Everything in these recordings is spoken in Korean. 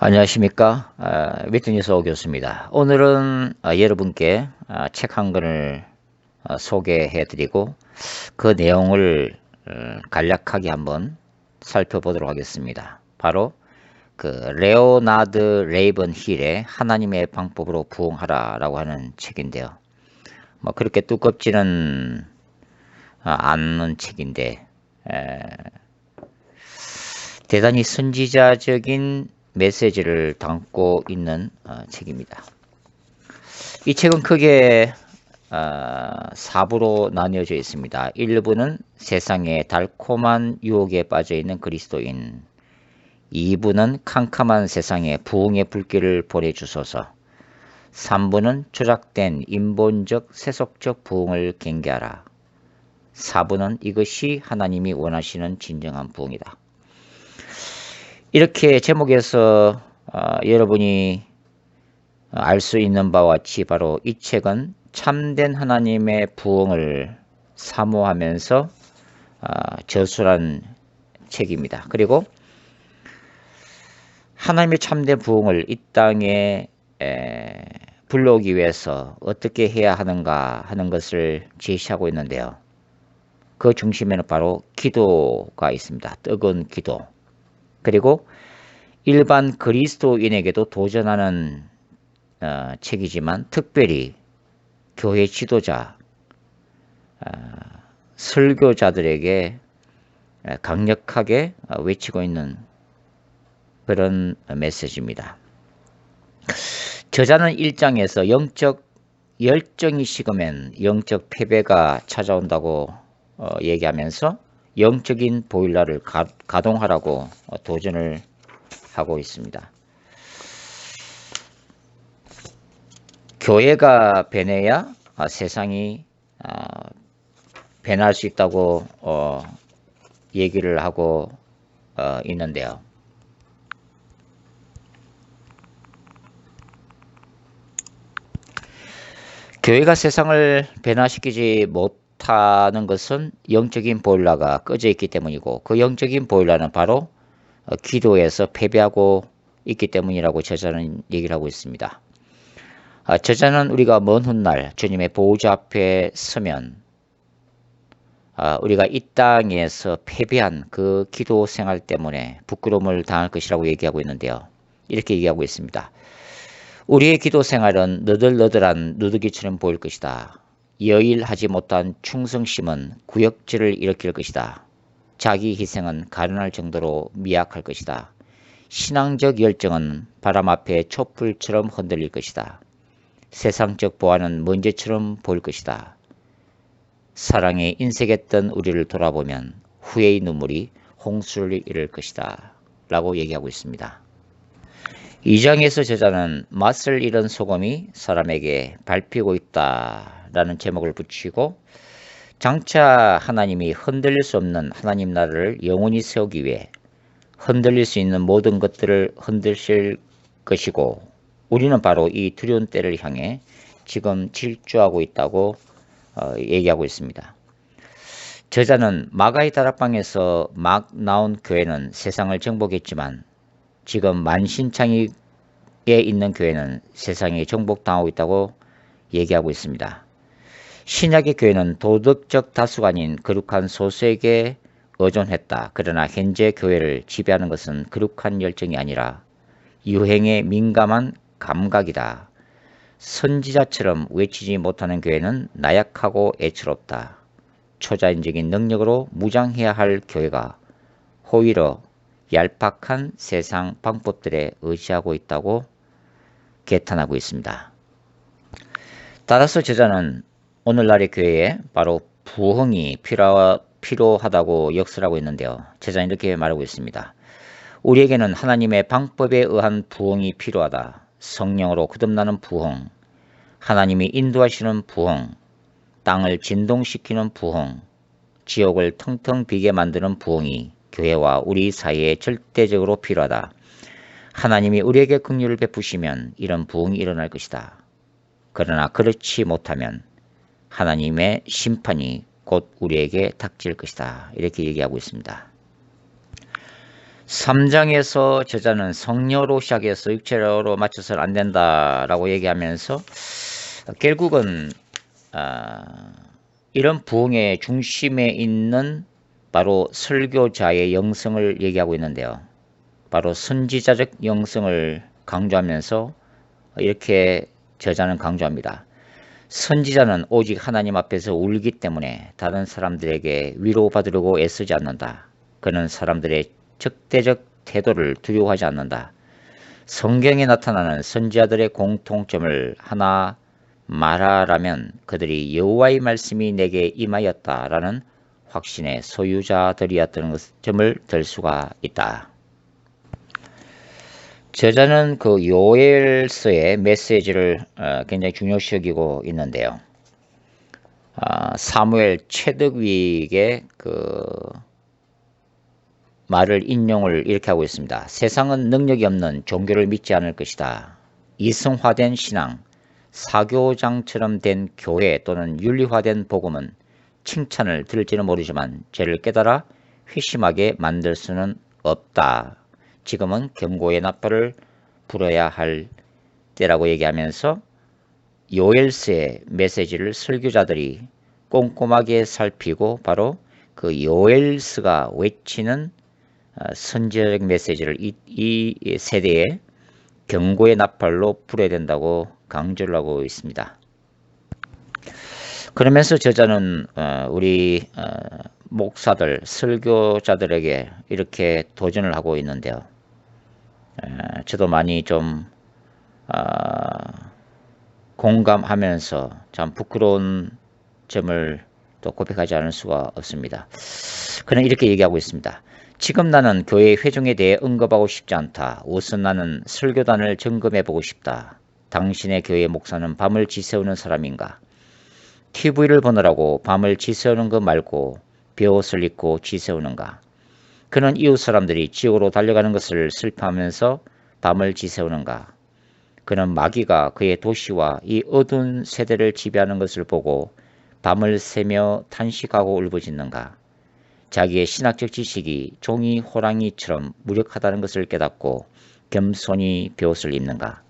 안녕하십니까. 위트니스 교수입니다. 오늘은 여러분께 책 한 권을 소개해 드리고 그 내용을 간략하게 한번 살펴보도록 하겠습니다. 바로 그 레오나드 레이번 힐의 하나님의 방법으로 부흥하라 라고 하는 책인데요. 뭐 그렇게 두껍지는 않은 책인데 대단히 선지자적인 메시지를 담고 있는 책입니다. 이 책은 크게 4부로 나뉘어져 있습니다. 1부는 세상의 달콤한 유혹에 빠져 있는 그리스도인, 2부는 캄캄한 세상에 부흥의 불길을 보내주소서, 3부는 조작된 인본적 세속적 부흥을 경계하라, 4부는 이것이 하나님이 원하시는 진정한 부흥이다. 이렇게 제목에서 여러분이 알 수 있는 바와 같이 바로 이 책은 참된 하나님의 부흥을 사모하면서 저술한 책입니다. 그리고 하나님의 참된 부흥을 이 땅에 불러오기 위해서 어떻게 해야 하는가 하는 것을 제시하고 있는데요. 그 중심에는 바로 기도가 있습니다. 뜨거운 기도. 그리고 일반 그리스도인에게도 도전하는 책이지만 특별히 교회 지도자, 설교자들에게 강력하게 외치고 있는 그런 메시지입니다. 저자는 1장에서 영적 열정이 식으면 영적 패배가 찾아온다고 얘기하면서 영적인 보일러를 가동하라고 도전을 하고 있습니다. 교회가 변해야 세상이 변할 수 있다고 얘기를 하고 있는데요. 교회가 세상을 변화시키지 못하는 것은 영적인 보일러가 꺼져 있기 때문이고, 그 영적인 보일러는 바로 기도에서 패배하고 있기 때문이라고 저자는 얘기를 하고 있습니다. 저자는 우리가 먼 훗날 주님의 보호자 앞에 서면 우리가 이 땅에서 패배한 그 기도 생활 때문에 부끄러움을 당할 것이라고 얘기하고 있는데요. 이렇게 얘기하고 있습니다. 우리의 기도 생활은 너덜너덜한 누더기처럼 보일 것이다. 여일하지 못한 충성심은 구역질을 일으킬 것이다. 자기 희생은 가련할 정도로 미약할 것이다. 신앙적 열정은 바람 앞에 촛불처럼 흔들릴 것이다. 세상적 보안은 먼지처럼 보일 것이다. 사랑에 인색했던 우리를 돌아보면 후회의 눈물이 홍수를 이룰 것이다. 라고 얘기하고 있습니다. 2장에서 저자는 맛을 잃은 소금이 사람에게 밟히고 있다 라는 제목을 붙이고, 장차 하나님이 흔들릴 수 없는 하나님 나라를 영원히 세우기 위해 흔들릴 수 있는 모든 것들을 흔드실 것이고, 우리는 바로 이 두려운 때를 향해 지금 질주하고 있다고 얘기하고 있습니다. 저자는 마가의 다락방에서 막 나온 교회는 세상을 정복했지만 지금 만신창이에 있는 교회는 세상에 정복당하고 있다고 얘기하고 있습니다. 신약의 교회는 도덕적 다수가 아닌 거룩한 소수에게 의존했다. 그러나 현재 교회를 지배하는 것은 거룩한 열정이 아니라 유행에 민감한 감각이다. 선지자처럼 외치지 못하는 교회는 나약하고 애처롭다. 초자연적인 능력으로 무장해야 할 교회가 오히려 얄팍한 세상 방법들에 의지하고 있다고 개탄하고 있습니다. 따라서 저자는 오늘날의 교회에 바로 부흥이 필요하다고 역설하고 있는데요. 저자는 이렇게 말하고 있습니다. 우리에게는 하나님의 방법에 의한 부흥이 필요하다. 성령으로 거듭나는 부흥, 하나님이 인도하시는 부흥, 땅을 진동시키는 부흥, 지옥을 텅텅 비게 만드는 부흥이 교회와 우리 사이에 절대적으로 필요하다. 하나님이 우리에게 긍휼을 베푸시면 이런 부흥이 일어날 것이다. 그러나 그렇지 못하면 하나님의 심판이 곧 우리에게 닥칠 것이다. 이렇게 얘기하고 있습니다. 3장에서 저자는 성녀로 시작해서 육체로 맞춰서는 안 된다라고 얘기하면서 결국은 이런 부흥의 중심에 있는 바로 설교자의 영성을 얘기하고 있는데요. 바로 선지자적 영성을 강조하면서 이렇게 저자는 강조합니다. 선지자는 오직 하나님 앞에서 울기 때문에 다른 사람들에게 위로받으려고 애쓰지 않는다. 그는 사람들의 적대적 태도를 두려워하지 않는다. 성경에 나타나는 선지자들의 공통점을 하나 말하라면 그들이 여호와의 말씀이 내게 임하였다라는 확신의 소유자들이었던 점을 들 수가 있다. 저자는 그 요엘서의 메시지를 굉장히 중요시 여기고 있는데요. 사무엘 최덕위의 그 말을 인용을 이렇게 하고 있습니다. 세상은 능력이 없는 종교를 믿지 않을 것이다. 이성화된 신앙, 사교장처럼 된 교회 또는 윤리화된 복음은 칭찬을 들을지는 모르지만 죄를 깨달아 회심하게 만들 수는 없다. 지금은 경고의 나팔을 불어야 할 때라고 얘기하면서 요엘서의 메시지를 설교자들이 꼼꼼하게 살피고 바로 그 요엘서가 외치는 선지자적 메시지를 이 세대에 경고의 나팔로 불어야 된다고 강조를 하고 있습니다. 그러면서 저자는 우리 목사들, 설교자들에게 이렇게 도전을 하고 있는데요. 저도 많이 좀 공감하면서 참 부끄러운 점을 또 고백하지 않을 수가 없습니다. 그는 이렇게 얘기하고 있습니다. 지금 나는 교회 회중에 대해 언급하고 싶지 않다. 우선 나는 설교단을 점검해보고 싶다. 당신의 교회 목사는 밤을 지새우는 사람인가? TV를 보느라고 밤을 지새우는 것 말고 베옷을 입고 지새우는가? 그는 이웃 사람들이 지옥으로 달려가는 것을 슬퍼하면서 밤을 지새우는가? 그는 마귀가 그의 도시와 이 어두운 세대를 지배하는 것을 보고 밤을 새며 탄식하고 울부짖는가? 자기의 신학적 지식이 종이 호랑이처럼 무력하다는 것을 깨닫고 겸손히 베옷을 입는가?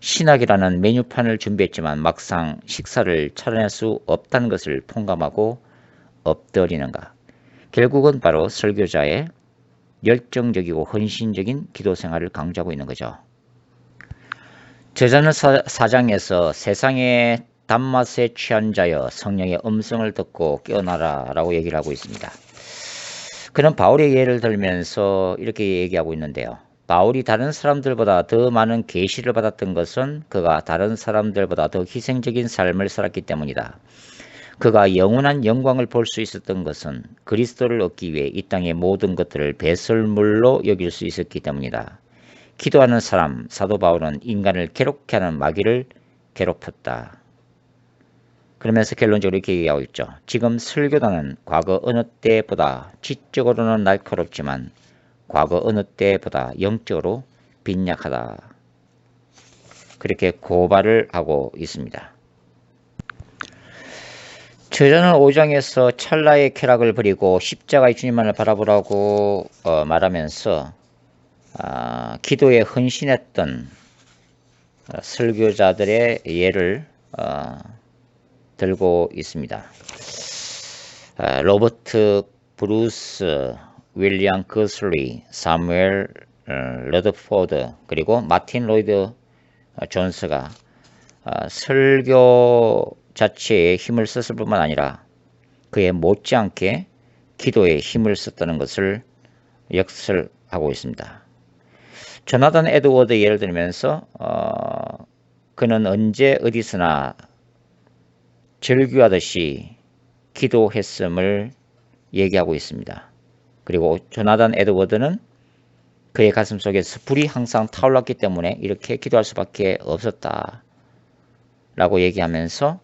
신학이라는 메뉴판을 준비했지만 막상 식사를 차려낼 수 없다는 것을 통감하고 엎드리는가? 결국은 바로 설교자의 열정적이고 헌신적인 기도 생활을 강조하고 있는 거죠. 저자는 사장에서 세상의 단맛에 취한 자여 성령의 음성을 듣고 깨어나라 라고 얘기를 하고 있습니다. 그는 바울의 예를 들면서 이렇게 얘기하고 있는데요. 바울이 다른 사람들보다 더 많은 계시를 받았던 것은 그가 다른 사람들보다 더 희생적인 삶을 살았기 때문이다. 그가 영원한 영광을 볼 수 있었던 것은 그리스도를 얻기 위해 이 땅의 모든 것들을 배설물로 여길 수 있었기 때문이다. 기도하는 사람 사도 바울은 인간을 괴롭게 하는 마귀를 괴롭혔다. 그러면서 결론적으로 이렇게 얘기하고 있죠. 지금 설교단은 과거 어느 때보다 지적으로는 날카롭지만 과거 어느 때보다 영적으로 빈약하다. 그렇게 고발을 하고 있습니다. 저자는 5장에서 찰나의 쾌락을 버리고 십자가의 주님만을 바라보라고 말하면서 기도에 헌신했던 설교자들의 예를 들고 있습니다. 로버트 브루스, 윌리엄 커슬리, 사무엘 러드포드 그리고 마틴 로이드 존스가 설교 자체에 힘을 썼을 뿐만 아니라 그에 못지않게 기도에 힘을 썼다는 것을 역설하고 있습니다. 조나단 에드워드 예를 들면서 그는 언제 어디서나 절규하듯이 기도했음을 얘기하고 있습니다. 그리고 조나단 에드워드는 그의 가슴 속에서 불이 항상 타올랐기 때문에 이렇게 기도할 수밖에 없었다 라고 얘기하면서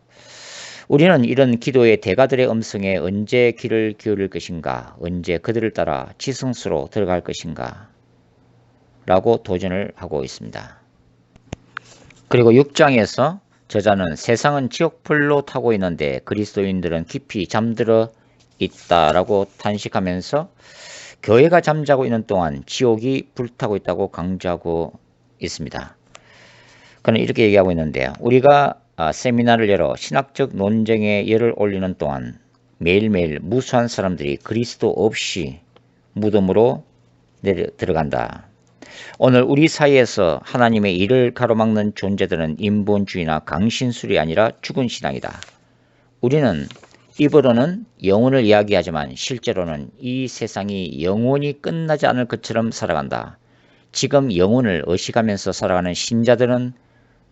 우리는 이런 기도의 대가들의 음성에 언제 귀를 기울일 것인가, 언제 그들을 따라 지성수로 들어갈 것인가 라고 도전을 하고 있습니다. 그리고 6장에서 저자는 세상은 지옥불로 타고 있는데 그리스도인들은 깊이 잠들어 있다라고 탄식하면서 교회가 잠자고 있는 동안 지옥이 불타고 있다고 강조하고 있습니다. 그는 이렇게 얘기하고 있는데요. 우리가 세미나를 열어 신학적 논쟁에 열을 올리는 동안 매일매일 무수한 사람들이 그리스도 없이 무덤으로 들어간다. 오늘 우리 사이에서 하나님의 일을 가로막는 존재들은 인본주의나 강신술이 아니라 죽은 신앙이다. 우리는 입으로는 영혼을 이야기하지만 실제로는 이 세상이 영원히 끝나지 않을 것처럼 살아간다. 지금 영혼을 의식하면서 살아가는 신자들은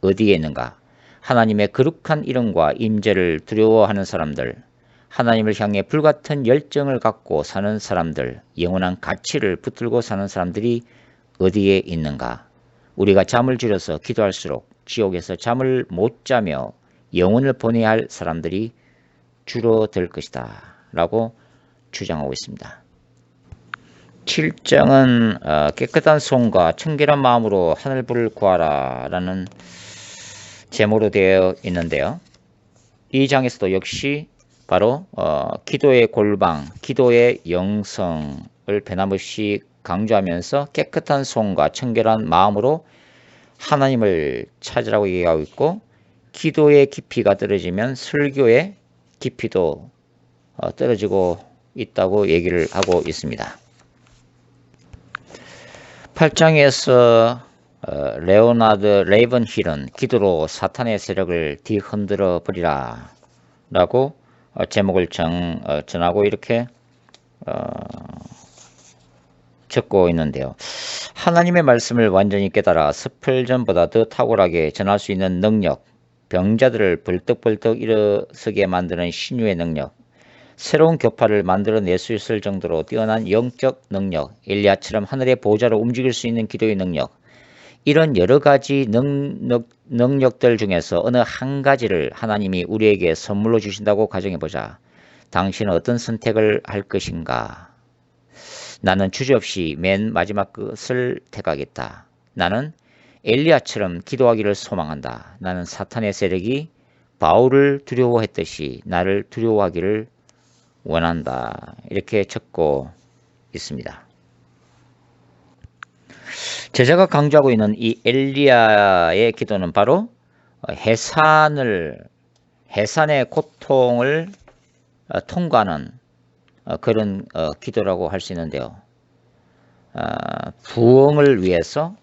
어디에 있는가? 하나님의 거룩한 이름과 임재를 두려워하는 사람들, 하나님을 향해 불같은 열정을 갖고 사는 사람들, 영원한 가치를 붙들고 사는 사람들이 어디에 있는가? 우리가 잠을 줄여서 기도할수록 지옥에서 잠을 못 자며 영혼을 보내야 할 사람들이 줄어들 것이다 라고 주장하고 있습니다. 7장은 깨끗한 손과 청결한 마음으로 하늘불을 구하라 라는 제목으로 되어 있는데요. 이 장에서도 역시 바로 기도의 골방, 기도의 영성을 변함없이 강조하면서 깨끗한 손과 청결한 마음으로 하나님을 찾으라고 얘기하고 있고, 기도의 깊이가 떨어지면 설교의 깊이도 떨어지고 있다고 얘기를 하고 있습니다. 8장에서 레오나드 레이븐힐은 기도로 사탄의 세력을 뒤흔들어 버리라 라고 제목을 전하고 이렇게 적고 있는데요. 하나님의 말씀을 완전히 깨달아 스펠전보다 더 탁월하게 전할 수 있는 능력, 병자들을 벌떡벌떡 일어서게 만드는 신유의 능력, 새로운 교파를 만들어낼 수 있을 정도로 뛰어난 영적 능력, 엘리야처럼 하늘의 보좌로 움직일 수 있는 기도의 능력, 이런 여러 가지 능력들 중에서 어느 한 가지를 하나님이 우리에게 선물로 주신다고 가정해보자. 당신은 어떤 선택을 할 것인가? 나는 주저없이 맨 마지막 것을 택하겠다. 나는 엘리야처럼 기도하기를 소망한다. 나는 사탄의 세력이 바울을 두려워했듯이 나를 두려워하기를 원한다. 이렇게 적고 있습니다. 제자가 강조하고 있는 이 엘리야의 기도는 바로 해산의 고통을 통과하는 그런 기도라고 할 수 있는데요. 부흥을 위해서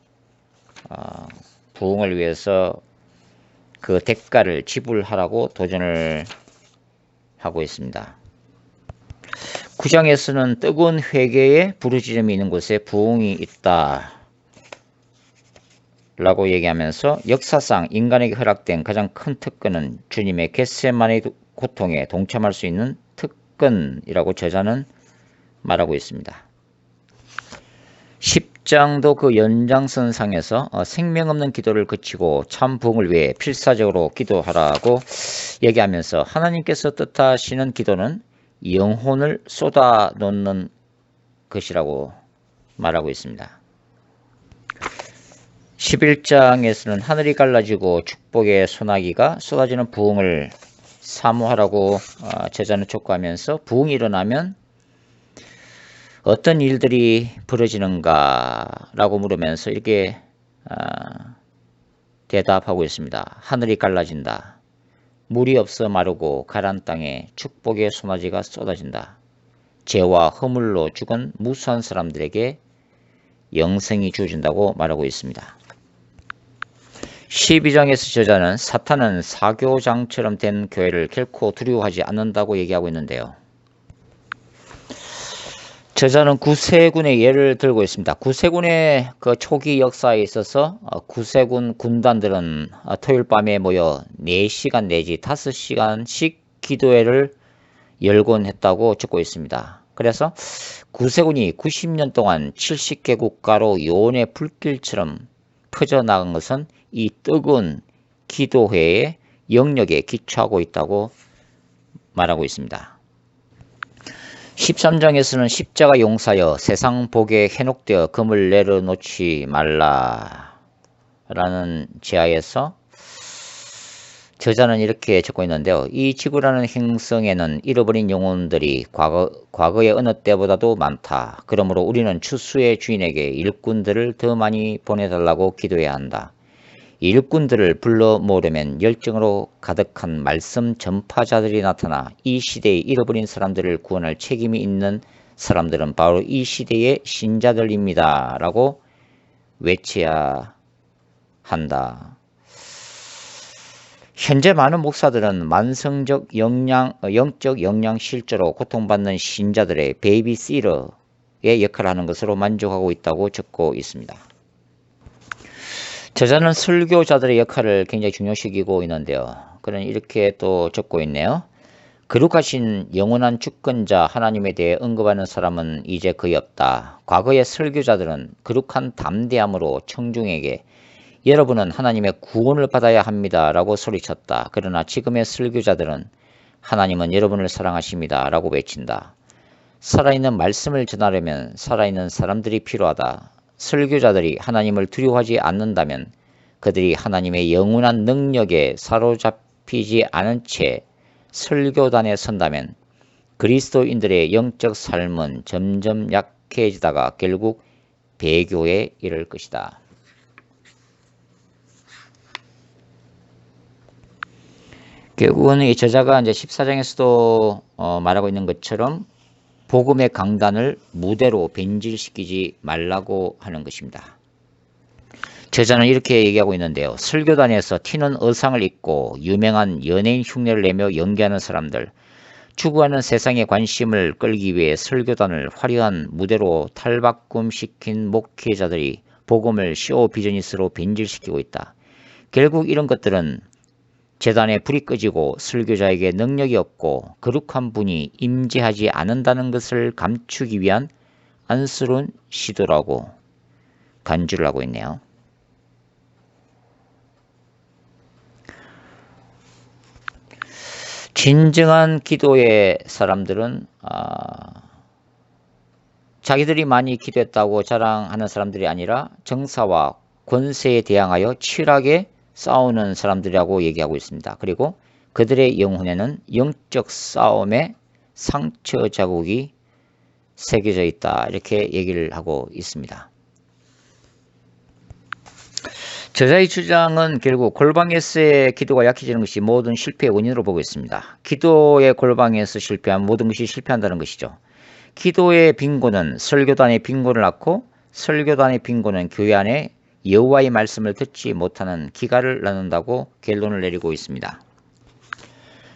그 대가를 지불하라고 도전을 하고 있습니다. 9장에서는 뜨거운 회개의 부르짖음이 있는 곳에 부흥이 있다 라고 얘기하면서 역사상 인간에게 허락된 가장 큰 특권은 주님의 겟세마네 고통에 동참할 수 있는 특권이라고 저자는 말하고 있습니다. 10장도 그 연장선상에서 생명 없는 기도를 그치고 참 부흥을 위해 필사적으로 기도하라고 얘기하면서 하나님께서 뜻하시는 기도는 영혼을 쏟아놓는 것이라고 말하고 있습니다. 11장에서는 하늘이 갈라지고 축복의 소나기가 쏟아지는 부흥을 사모하라고 제자는 촉구하면서 부흥이 일어나면 어떤 일들이 벌어지는가 라고 물으면서 이렇게 대답하고 있습니다. 하늘이 갈라진다. 물이 없어 마르고 가란 땅에 축복의 소나기가 쏟아진다. 죄와 허물로 죽은 무수한 사람들에게 영생이 주어진다고 말하고 있습니다. 12장에서 저자는 사탄은 사교장처럼 된 교회를 결코 두려워하지 않는다고 얘기하고 있는데요. 저자는 구세군의 예를 들고 있습니다. 구세군의 그 초기 역사에 있어서 구세군 군단들은 토요일 밤에 모여 4시간 내지 5시간씩 기도회를 열곤 했다고 적고 있습니다. 그래서 구세군이 90년 동안 70개 국가로 요원의 불길처럼 퍼져나간 것은 이 뜨거운 기도회의 영역에 기초하고 있다고 말하고 있습니다. 13장에서는 십자가 용사여 세상 복에 현혹되어 금을 내려놓지 말라 라는 제하에서 저자는 이렇게 적고 있는데요. 이 지구라는 행성에는 잃어버린 영혼들이 과거의 어느 때보다도 많다. 그러므로 우리는 추수의 주인에게 일꾼들을 더 많이 보내달라고 기도해야 한다. 일꾼들을 불러 모으려면 열정으로 가득한 말씀 전파자들이 나타나 이 시대에 잃어버린 사람들을 구원할 책임이 있는 사람들은 바로 이 시대의 신자들입니다. 라고 외쳐야 한다. 현재 많은 목사들은 만성적 영적 영양 실조로 고통받는 신자들의 베이비시터의 역할을 하는 것으로 만족하고 있다고 적고 있습니다. 저자는 설교자들의 역할을 굉장히 중요시키고 있는데요. 그는 이렇게 또 적고 있네요. 거룩하신 영원한 주권자 하나님에 대해 언급하는 사람은 이제 거의 없다. 과거의 설교자들은 거룩한 담대함으로 청중에게 여러분은 하나님의 구원을 받아야 합니다. 라고 소리쳤다. 그러나 지금의 설교자들은 하나님은 여러분을 사랑하십니다. 라고 외친다. 살아있는 말씀을 전하려면 살아있는 사람들이 필요하다. 설교자들이 하나님을 두려워하지 않는다면 그들이 하나님의 영원한 능력에 사로잡히지 않은 채 설교단에 선다면 그리스도인들의 영적 삶은 점점 약해지다가 결국 배교에 이를 것이다. 결국은 이 저자가 이제 14장에서도 말하고 있는 것처럼 복음의 강단을 무대로 변질시키지 말라고 하는 것입니다. 저자는 이렇게 얘기하고 있는데요. 설교단에서 튀는 의상을 입고 유명한 연예인 흉내를 내며 연기하는 사람들, 추구하는 세상의 관심을 끌기 위해 설교단을 화려한 무대로 탈바꿈시킨 목회자들이 복음을 쇼 비즈니스로 변질시키고 있다. 결국 이런 것들은 재단에 불이 꺼지고 설교자에게 능력이 없고 거룩한 분이 임재하지 않는다는 것을 감추기 위한 안쓰러운 시도라고 간주를 하고 있네요. 진정한 기도의 사람들은 자기들이 많이 기도했다고 자랑하는 사람들이 아니라 정사와 권세에 대항하여 치열하게 싸우는 사람들이라고 얘기하고 있습니다. 그리고 그들의 영혼에는 영적 싸움의 상처 자국이 새겨져 있다. 이렇게 얘기를 하고 있습니다. 저자의 주장은 결국 골방에서의 기도가 약해지는 것이 모든 실패의 원인으로 보고 있습니다. 기도의 골방에서 실패하면 모든 것이 실패한다는 것이죠. 기도의 빈곤은 설교단의 빈곤을 낳고 설교단의 빈곤은 교회 안에 여호와의 말씀을 듣지 못하는 기갈을 낳는다고 결론을 내리고 있습니다.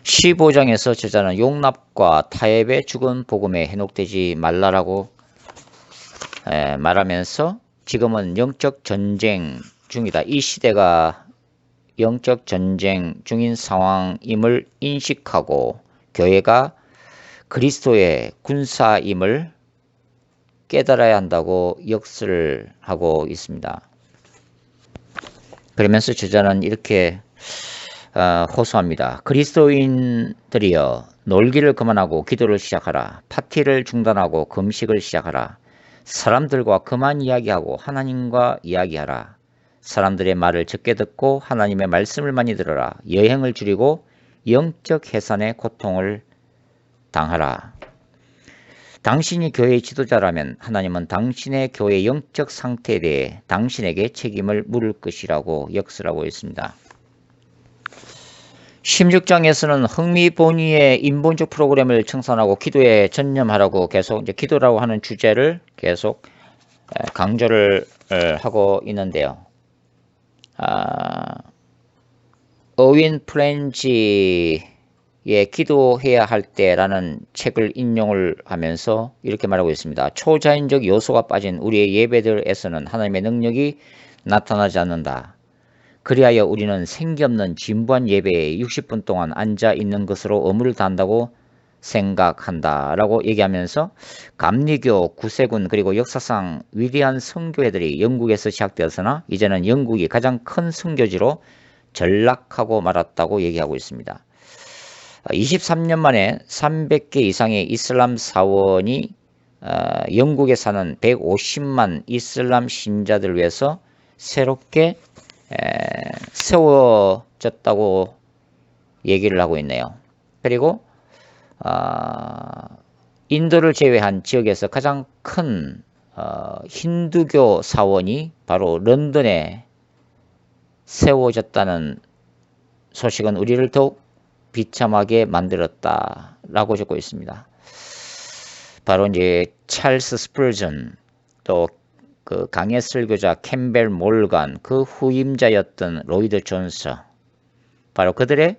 15장에서 저자는 용납과 타협의 죽은 복음에 현혹되지 말라라고 말하면서 지금은 영적 전쟁 중이다. 이 시대가 영적 전쟁 중인 상황임을 인식하고 교회가 그리스도의 군사임을 깨달아야 한다고 역설을 하고 있습니다. 그러면서 저자는 이렇게 호소합니다. 그리스도인들이여 놀기를 그만하고 기도를 시작하라. 파티를 중단하고 금식을 시작하라. 사람들과 그만 이야기하고 하나님과 이야기하라. 사람들의 말을 적게 듣고 하나님의 말씀을 많이 들어라. 여행을 줄이고 영적 해산의 고통을 당하라. 당신이 교회의 지도자라면 하나님은 당신의 교회의 영적 상태에 대해 당신에게 책임을 물을 것이라고 역설하고 있습니다. 16장에서는 흥미본의의 인본적 프로그램을 청산하고 기도에 전념하라고 계속 이제 기도라고 하는 주제를 계속 강조를 하고 있는데요. 어윈 플랜지의 기도해야 할 때라는 책을 인용을 하면서 이렇게 말하고 있습니다. 초자연적 요소가 빠진 우리의 예배들에서는 하나님의 능력이 나타나지 않는다. 그리하여 우리는 생기 없는 진부한 예배에 60분 동안 앉아 있는 것으로 의무를 다한다고 생각한다 라고 얘기하면서 감리교, 구세군 그리고 역사상 위대한 선교회들이 영국에서 시작되었으나 이제는 영국이 가장 큰 선교지로 전락하고 말았다고 얘기하고 있습니다. 23년 만에 300개 이상의 이슬람 사원이 영국에 사는 150만 이슬람 신자들을 위해서 새롭게 세워졌다고 얘기를 하고 있네요. 그리고 인도를 제외한 지역에서 가장 큰 힌두교 사원이 바로 런던에 세워졌다는 소식은 우리를 더욱 비참하게 만들었다라고 적고 있습니다. 바로 이제 찰스 스펄전, 또 그 강해 설교자 캠벨 몰간, 그 후임자였던 로이드 존스, 바로 그들의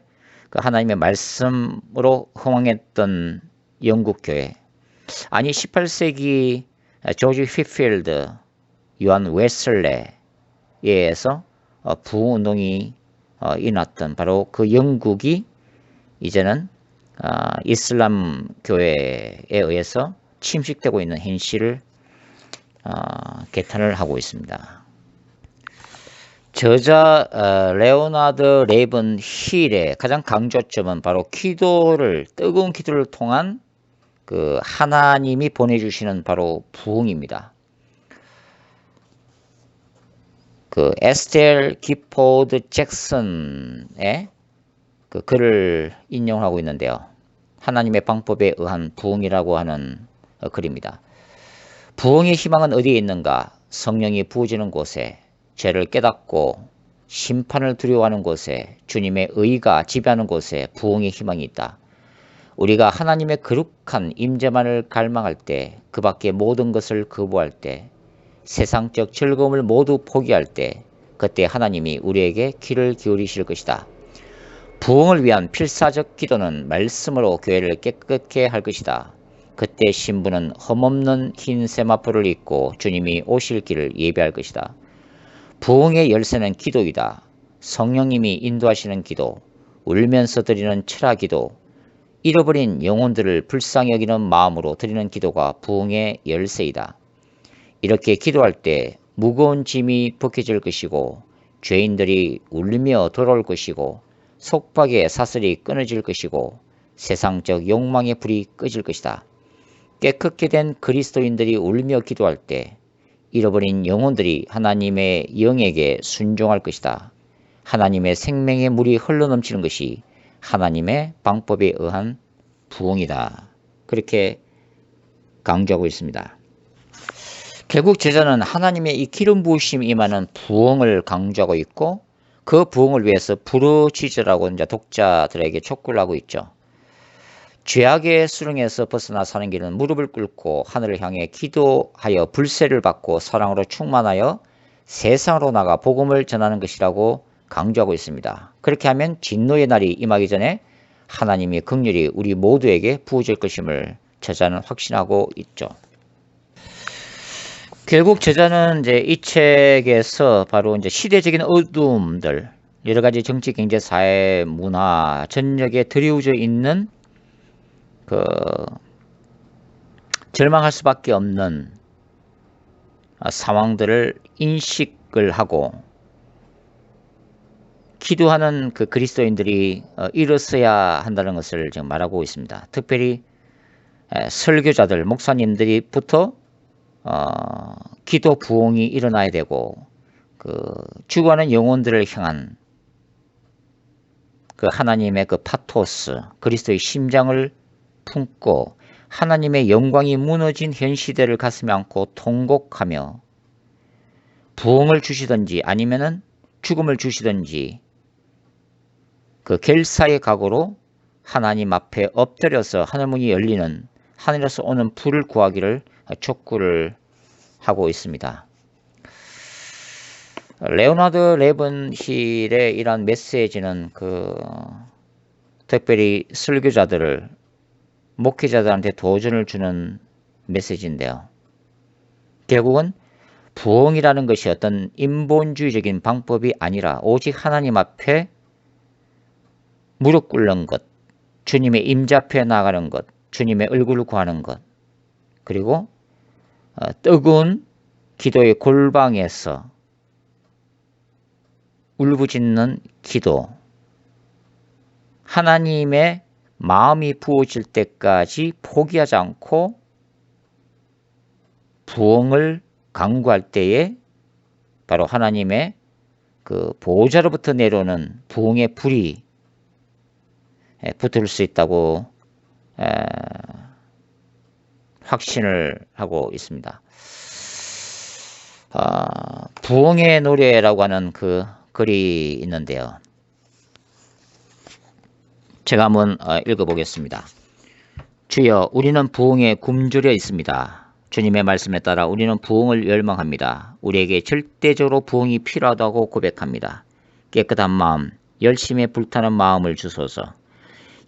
그 하나님의 말씀으로 흥황했던 영국 교회, 아니 18세기 조지 휘필드, 요한 웨슬레에 의해서 부흥운동이 일어났던 바로 그 영국이 이제는 이슬람 교회에 의해서 침식되고 있는 현실을 개탄을 하고 있습니다. 저자 레오나드 레이븐 힐의 가장 강조점은 바로 뜨거운 기도를 통한 그 하나님이 보내주시는 바로 부흥입니다. 그 에스텔 기포드 잭슨의 그 글을 인용하고 있는데요. 하나님의 방법에 의한 부흥이라고 하는 글입니다. 부흥의 희망은 어디에 있는가? 성령이 부어지는 곳에, 죄를 깨닫고 심판을 두려워하는 곳에, 주님의 의가 지배하는 곳에 부흥의 희망이 있다. 우리가 하나님의 거룩한 임재만을 갈망할 때, 그 밖의 모든 것을 거부할 때, 세상적 즐거움을 모두 포기할 때, 그때 하나님이 우리에게 귀를 기울이실 것이다. 부흥을 위한 필사적 기도는 말씀으로 교회를 깨끗게 할 것이다. 그때 신부는 흠없는 흰 세마포를 입고 주님이 오실 길을 예배할 것이다. 부흥의 열쇠는 기도이다. 성령님이 인도하시는 기도, 울면서 드리는 철야 기도, 잃어버린 영혼들을 불쌍히 여기는 마음으로 드리는 기도가 부흥의 열쇠이다. 이렇게 기도할 때 무거운 짐이 벗겨질 것이고, 죄인들이 울며 돌아올 것이고, 속박의 사슬이 끊어질 것이고, 세상적 욕망의 불이 꺼질 것이다. 깨끗게 된 그리스도인들이 울며 기도할 때 잃어버린 영혼들이 하나님의 영에게 순종할 것이다. 하나님의 생명의 물이 흘러넘치는 것이 하나님의 방법에 의한 부흥이다. 그렇게 강조하고 있습니다. 결국 저자는 하나님의 이 기름 부으심이 임하는 부흥을 강조하고 있고, 그 부흥을 위해서 부르짖으라고 이제 독자들에게 촉구를 하고 있죠. 죄악의 수렁에서 벗어나 사는 길은 무릎을 꿇고 하늘을 향해 기도하여 불세를 받고 사랑으로 충만하여 세상으로 나가 복음을 전하는 것이라고 강조하고 있습니다. 그렇게 하면 진노의 날이 임하기 전에 하나님이 긍휼히 우리 모두에게 부어질 것임을 저자는 확신하고 있죠. 결국 저자는 이제 이 책에서 바로 이제 시대적인 어두움들, 여러 가지 정치, 경제, 사회, 문화 전역에 드리워져 있는 그 절망할 수밖에 없는 상황들을 인식을 하고, 기도하는 그 그리스도인들이 일어서야 한다는 것을 지금 말하고 있습니다. 특별히 설교자들, 목사님들이부터 기도 부흥이 일어나야 되고, 그 죽어가는 영혼들을 향한 그 하나님의 그 파토스, 그리스도의 심장을 품고 하나님의 영광이 무너진 현 시대를 가슴에 안고 통곡하며 부흥을 주시든지 아니면은 죽음을 주시든지 그 결사의 각오로 하나님 앞에 엎드려서 하늘문이 열리는, 하늘에서 오는 불을 구하기를 촉구를 하고 있습니다. 레오나드 레븐힐의 이러한 메시지는 그 특별히 설교자들을, 목회자들한테 도전을 주는 메시지인데요. 결국은 부흥이라는 것이 어떤 인본주의적인 방법이 아니라 오직 하나님 앞에 무릎 꿇는 것, 주님의 임자 앞에 나가는 것, 주님의 얼굴을 구하는 것, 그리고 뜨거운 기도의 골방에서 울부짖는 기도, 하나님의 마음이 부어질 때까지 포기하지 않고 부흥을 강구할 때에 바로 하나님의 그 보호자로부터 내려오는 부흥의 불이 붙을 수 있다고 확신을 하고 있습니다. 부흥의 노래라고 하는 그 글이 있는데요. 제가 한번 읽어보겠습니다. 주여, 우리는 부흥에 굶주려 있습니다. 주님의 말씀에 따라 우리는 부흥을 열망합니다. 우리에게 절대적으로 부흥이 필요하다고 고백합니다. 깨끗한 마음, 열심에 불타는 마음을 주소서.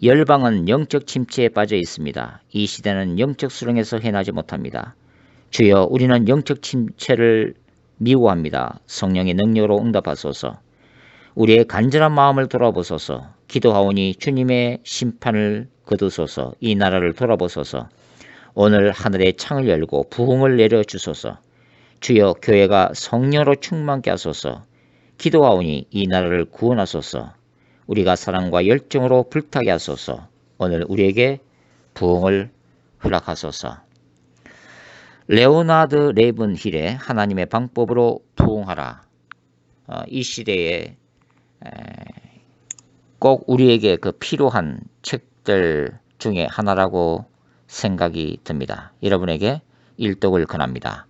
열방은 영적 침체에 빠져 있습니다. 이 시대는 영적 수렁에서 해나지 못합니다. 주여, 우리는 영적 침체를 미워합니다. 성령의 능력으로 응답하소서. 우리의 간절한 마음을 돌아보소서. 기도하오니 주님의 심판을 거두소서. 이 나라를 돌아보소서. 오늘 하늘의 창을 열고 부흥을 내려주소서. 주여, 교회가 성령으로 충만케 하소서. 기도하오니 이 나라를 구원하소서. 우리가 사랑과 열정으로 불타게 하소서. 오늘 우리에게 부흥을 허락하소서. 레오나드 레이븐힐의 하나님의 방법으로 부흥하라. 이 시대에 꼭 우리에게 그 필요한 책들 중에 하나라고 생각이 듭니다. 여러분에게 일독을 권합니다.